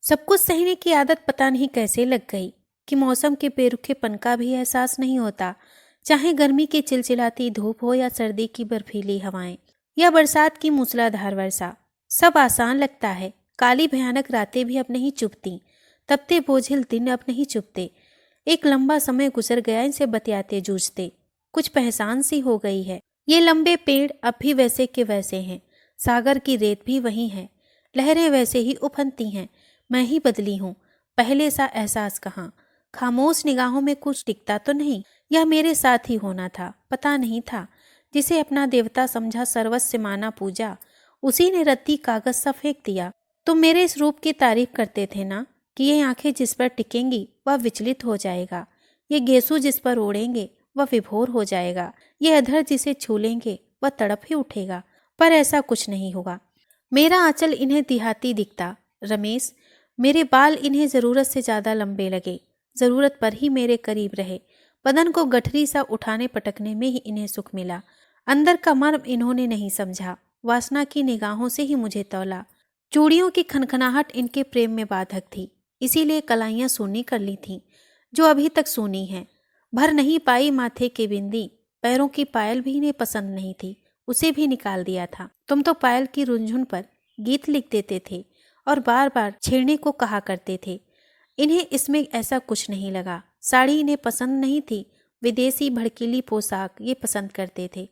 सब कुछ सहने की आदत पता नहीं कैसे लग गई कि मौसम के बेरुखेपन का भी एहसास नहीं होता, चाहे गर्मी की चिलचिलाती धूप हो या सर्दी की बर्फीली हवाएं या बरसात की मूसलाधार वर्षा। सब आसान लगता है। काली भयानक रातें भी अब नहीं चुभती, तपते बोझिल दिन अब नहीं चुभते। एक लंबा समय गुजर गया इनसे बतियाते जूझते। कुछ पहचान सी हो गई है। ये लंबे पेड़ अब भी वैसे के वैसे हैं, सागर की रेत भी वही है, लहरें वैसे ही उफनती हैं। मैं ही बदली हूँ, पहले सा एहसास कहाँ। खामोश निगाहों में कुछ टिकता तो नहीं। यह मेरे साथ ही होना था, पता नहीं था। जिसे अपना देवता समझा, सर्वस्व माना पूजा, उसी ने रत्ती कागज सा फेंक दिया। तुम मेरे इस रूप की तारीफ करते थे ना, कि ये आंखें जिस पर टिकेंगी वह विचलित हो जाएगा, ये गेसू जिस पर ओढ़ेंगे वह विभोर हो जाएगा, ये अधर जिसे छू लेंगे वह तड़प ही उठेगा। पर ऐसा कुछ नहीं होगा। मेरा आंचल इन्हें देहाती दिखता, रमेश। मेरे बाल इन्हें जरूरत से ज्यादा लंबे लगे, जरूरत पर ही मेरे करीब रहे। बदन को गठरी सा उठाने पटकने में ही इन्हें सुख मिला। अंदर का मर्म इन्होंने नहीं समझा, वासना की निगाहों से ही मुझे तौला। चूड़ियों की खनखनाहट इनके प्रेम में बाधक थी, इसीलिए कलाइयां सूनी कर ली थीं, जो अभी तक सूनी हैं। भर नहीं पाई माथे के बिंदी, पैरों की पायल भी इन्हें पसंद नहीं थी, उसे भी निकाल दिया था। तुम तो पायल की रुंझुन पर गीत लिख देते थे और बार बार छेड़ने को कहा करते थे। इन्हें इसमें ऐसा कुछ नहीं लगा। साड़ी इन्हें पसंद नहीं थी, विदेशी भड़कीली पोशाक ये पसंद करते थे।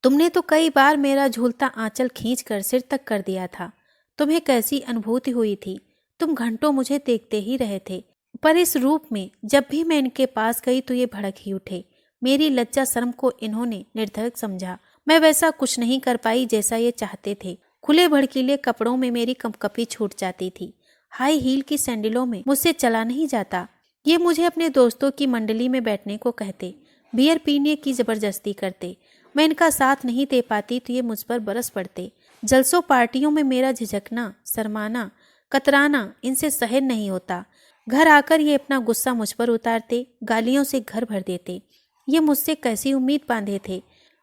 तुमने तो कई बार मेरा झूलता आंचल खींच कर सिर तक कर दिया था। तुम्हें कैसी अनुभूति हुई थी? तुम घंटों मुझे देखते ही रहे थे, पर इस रूप में जब भी मैं इनके पास गई तो ये भड़क ही उठे। मेरी लज्जा शर्म को इन्होंने निर्धरक समझा। मैं वैसा कुछ नहीं कर पाई जैसा ये चाहते थे। खुले भड़कीले कपड़ों में मेरी कंपकपी छूट जाती थी। हाई हील की सैंडलों में मुझसे चला नहीं जाता। ये मुझे अपने दोस्तों की मंडली में बैठने को कहते, बियर पीने की जबरदस्ती करते। मैं इनका साथ नहीं दे पाती तो ये मुझ पर बरस पड़ते। जलसों पार्टियों में मेरा झिझकना, शर्माना, कतराना इनसे सहन नहीं होता। घर आकर ये अपना गुस्सा मुझ पर उतारते, गालियों से घर भर देते। ये मुझसे कैसी उम्मीद बांधे थे?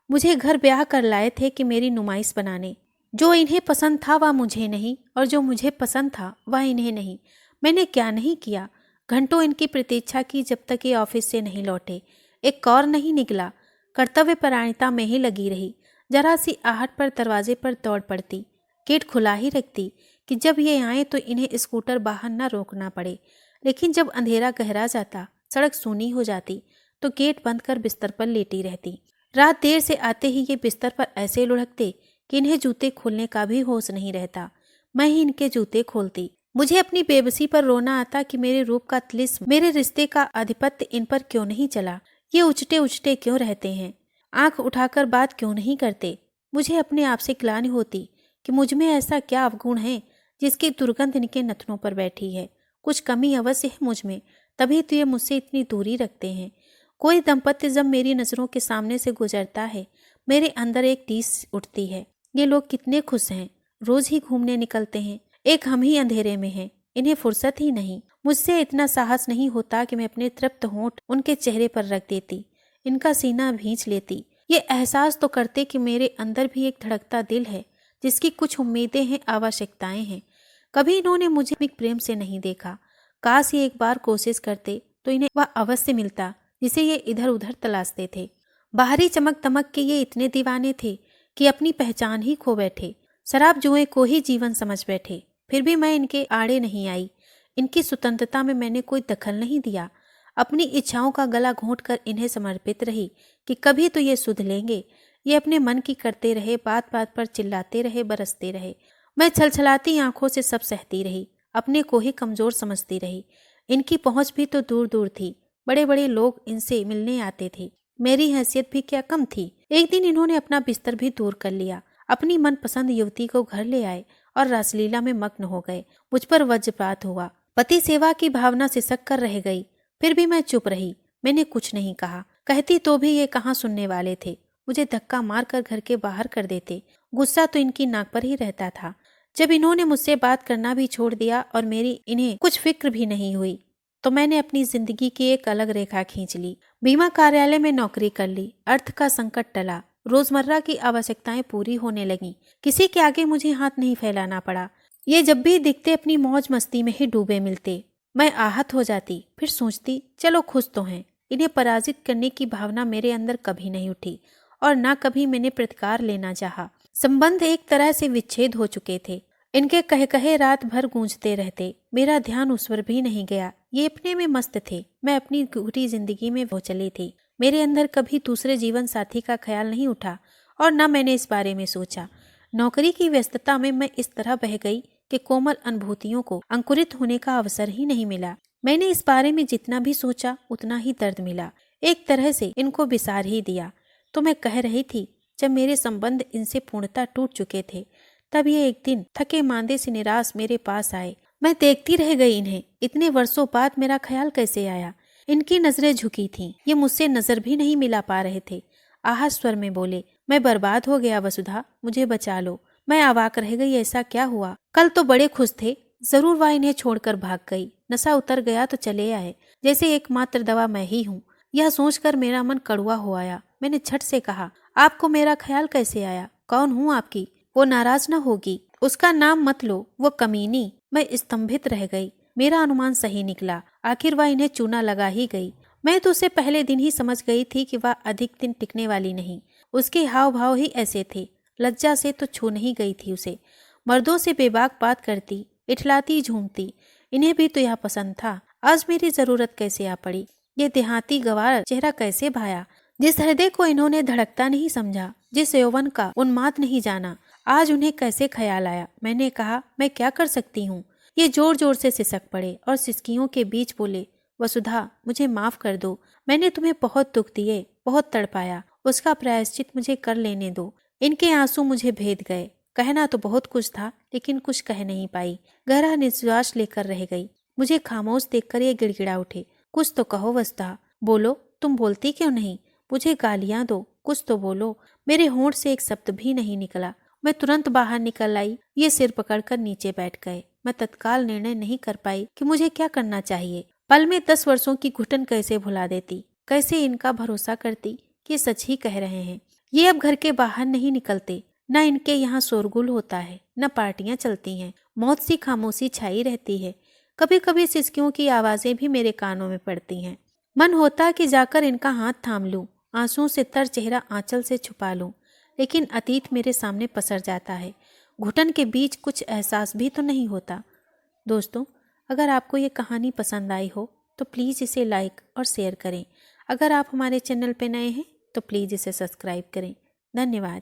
मुझे घर ब्याह कर लाए थे कि मेरी नुमाइश बनाने। जो इन्हें पसंद था वह मुझे नहीं, और जो मुझे पसंद था वह इन्हें नहीं। मैंने क्या नहीं किया? घंटों इनकी प्रतीक्षा की जब तक ये ऑफिस से नहीं लौटे। एक कौर नहीं निकला। कर्तव्य परायणता में ही लगी रही। जरा सी आहट पर दरवाजे पर दौड़ पड़ती, गेट खुला ही रखती कि जब ये आए तो इन्हें स्कूटर बाहर न रोकना पड़े। लेकिन जब अंधेरा गहरा जाता, सड़क सूनी हो जाती, तो गेट बंद कर बिस्तर पर लेटी रहती। रात देर से आते ही ये बिस्तर पर ऐसे लुढ़कते कि इन्हें जूते खोलने का भी होश नहीं रहता। मैं ही इनके जूते खोलती। मुझे अपनी बेबसी पर रोना आता कि मेरे रूप का तिलिस्म, मेरे रिश्ते का आधिपत्य इन पर क्यों नहीं चला। ये उचटे उचटे क्यों रहते हैं? आंख उठाकर बात क्यों नहीं करते? मुझे अपने आप से ग्लानि होती कि मुझ में ऐसा क्या अवगुण है जिसकी दुर्गंध इनके नथनों पर बैठी है। कुछ कमी अवश्य है मुझ में, तभी तो ये मुझसे इतनी दूरी रखते हैं। कोई दंपत्ति जब मेरी नजरों के सामने से गुजरता है, मेरे अंदर एक टीस उठती है। ये लोग कितने खुश हैं, रोज ही घूमने निकलते हैं। एक हम ही अंधेरे में हैं, इन्हें फुर्सत ही नहीं। मुझसे इतना साहस नहीं होता कि मैं अपने तृप्त होंठ उनके चेहरे पर रख देती, इनका सीना भींच लेती। ये एहसास तो करते कि मेरे अंदर भी एक धड़कता दिल है, जिसकी कुछ उम्मीदें हैं, आवश्यकताएं हैं। कभी इन्होंने मुझे भी प्रेम से नहीं देखा। काश ये एक बार कोशिश करते तो इन्हें वह अवश्य मिलता जिसे ये इधर उधर तलाशते थे। बाहरी चमक दमक के ये इतने दीवाने थे कि अपनी पहचान ही खो बैठे, शराब जुए को ही जीवन समझ बैठे। फिर भी मैं इनके आड़े नहीं आई। इनकी स्वतंत्रता में मैंने कोई दखल नहीं दिया। अपनी इच्छाओं का गला घोंट कर इन्हें समर्पित रही कि कभी तो ये सुध लेंगे। ये अपने मन की करते रहे, बात बात पर चिल्लाते रहे, बरसते रहे। मैं छलछलाती आंखों से सब सहती रही, अपने को ही कमजोर समझती रही। इनकी पहुंच भी तो दूर दूर थी। बड़े बड़े लोग इनसे मिलने आते थे, मेरी हैसियत भी क्या कम थी। एक दिन इन्होंने अपना बिस्तर भी दूर कर लिया, अपनी मनपसंद युवती को घर ले आए और रासलीला में मग्न हो गए। मुझ पर वज्रपात हुआ। पति सेवा की भावना सिसक कर रह गई। फिर भी मैं चुप रही। मैंने कुछ नहीं कहा। कहती तो भी ये कहाँ सुनने वाले थे। मुझे धक्का मार कर घर के बाहर कर देते। गुस्सा तो इनकी नाक पर ही रहता था। जब इन्होंने मुझसे बात करना भी छोड़ दिया और मेरी इन्हें कुछ फिक्र भी नहीं हुई, तो मैंने अपनी जिंदगी की एक अलग रेखा खींच ली। बीमा कार्यालय में नौकरी कर ली। अर्थ का संकट टला। रोजमर्रा की आवश्यकताएं पूरी होने लगीं। किसी के आगे मुझे हाथ नहीं फैलाना पड़ा। ये जब भी दिखते अपनी मौज मस्ती में ही डूबे मिलते। मैं आहत हो जाती, फिर सोचती चलो खुश तो हैं। इन्हें पराजित करने की भावना मेरे अंदर कभी नहीं उठी और ना कभी मैंने प्रतिकार लेना चाहा। संबंध एक तरह से विच्छेद हो चुके थे। इनके कहे कहे रात भर गूंजते रहते। मेरा ध्यान उस पर भी नहीं गया। ये अपने में मस्त थे, मैं अपनी घूटी जिंदगी में वो चली थी। मेरे अंदर कभी दूसरे जीवन साथी का ख्याल नहीं उठा और न मैंने इस बारे में सोचा। नौकरी की व्यस्तता में मैं इस तरह बह गई कि कोमल अनुभूतियों को अंकुरित होने का अवसर ही नहीं मिला। मैंने इस बारे में जितना भी सोचा उतना ही दर्द मिला। एक तरह से इनको बिसार ही दिया। तो मैं कह रही थी, जब मेरे संबंध इनसे पूर्णतः टूट चुके थे, तब ये एक दिन थके मांदे से निराश मेरे पास आए। मैं देखती रह गई इन्हें। इतने वर्षों बाद मेरा ख्याल कैसे आया? इनकी नजरें झुकी थीं। ये मुझसे नजर भी नहीं मिला पा रहे थे। आहा स्वर में बोले, मैं बर्बाद हो गया वसुधा, मुझे बचा लो। मैं अवाक रह गई, ऐसा क्या हुआ? कल तो बड़े खुश थे, जरूर वह इन्हें छोड़कर भाग गई। नशा उतर गया तो चले आए, जैसे एकमात्र दवा मैं ही हूँ। यह सोचकर मेरा मन कड़वा हो आया। मैंने झट से कहा, आपको मेरा ख्याल कैसे आया? कौन हूँ आपकी? वो नाराज न होगी। उसका नाम मत लो, वो कमीनी। मैं स्तंभित रह गई। मेरा अनुमान सही निकला। आखिर वह इन्हें चूना लगा ही गई। मैं तो उसे पहले दिन ही समझ गई थी कि वह अधिक दिन टिकने वाली नहीं। उसके हाव भाव ही ऐसे थे। लज्जा से तो छू नहीं गई थी उसे। मर्दों से बेबाक बात करती, इठलाती, झूमती। इन्हें भी तो यह पसंद था। आज मेरी जरूरत कैसे आ पड़ी? ये देहाती गवार चेहरा कैसे भाया? जिस हृदय को इन्होंने धड़कता नहीं समझा, जिस यौवन का उन्माद नहीं जाना, आज उन्हें कैसे ख्याल आया? मैंने कहा, मैं क्या कर सकती हूँ? ये जोर जोर से सिसक पड़े और सिसकियों के बीच बोले, वसुधा मुझे माफ कर दो। मैंने तुम्हें बहुत दुख दिए, बहुत तड़पाया। उसका प्रायश्चित मुझे कर लेने दो। इनके आंसू मुझे भेद गए। कहना तो बहुत कुछ था, लेकिन कुछ कह नहीं पाई। गहरा निश्वास लेकर रह गई। मुझे खामोश देखकर ये गिड़गिड़ा उठे, कुछ तो कहो वसुधा, बोलो। तुम बोलती क्यों नहीं? मुझे गालियां दो, कुछ तो बोलो। मेरे होंठ से एक शब्द भी नहीं निकला। मैं तुरंत बाहर निकल आई। ये सिर पकड़कर नीचे बैठ गए। मैं तत्काल निर्णय नहीं कर पाई कि मुझे क्या करना चाहिए। पल में 10 वर्षों की घुटन कैसे भुला देती, कैसे इनका भरोसा करती कि सच ही कह रहे हैं। ये अब घर के बाहर नहीं निकलते, न इनके यहाँ शोरगुल होता है, न पार्टियां चलती हैं। मौत सी खामोशी छाई रहती है। कभी कभी सिसकियों की आवाजें भी मेरे कानों में पड़ती हैं। मन होता कि जाकर इनका हाथ थाम लूं, आंसुओं से तर चेहरा आंचल से छुपा लूं, लेकिन अतीत मेरे सामने पसर जाता है। घुटन के बीच कुछ एहसास भी तो नहीं होता। दोस्तों, अगर आपको ये कहानी पसंद आई हो तो प्लीज़ इसे लाइक और शेयर करें। अगर आप हमारे चैनल पर नए हैं तो प्लीज़ इसे सब्सक्राइब करें। धन्यवाद।